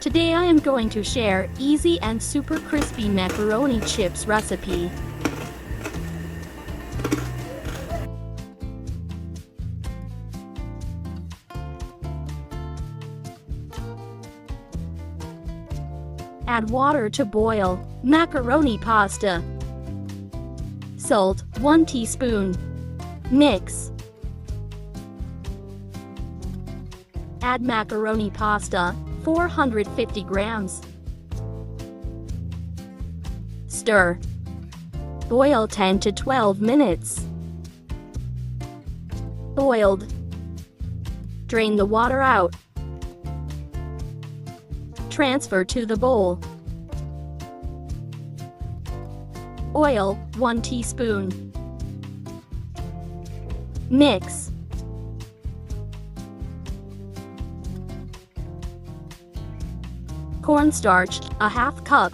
Today I am going to share easy and super crispy macaroni chips recipe. Add water to boil macaroni pasta. Salt 1 teaspoon. Mix. Add macaroni pasta 450 grams. Stir. Boil 10 to 12 minutes. Boiled. Drain the water out. Transfer to the bowl. Oil 1 teaspoon. Mix. Cornstarch, a half cup.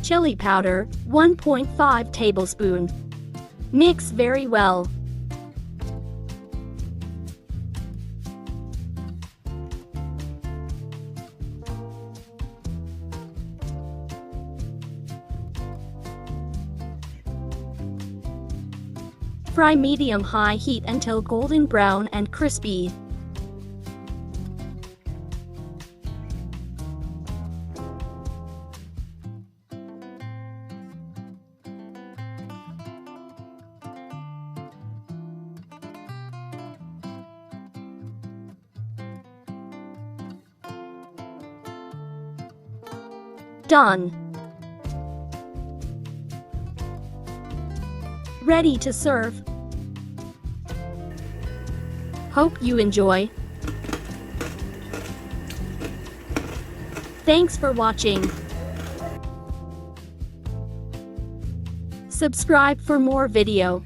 Chili powder, 1.5 tablespoon. Mix very well. Fry medium-high heat until golden brown and crispy. Done. Ready to serve. Hope you enjoy. Thanks for watching. Subscribe for more video.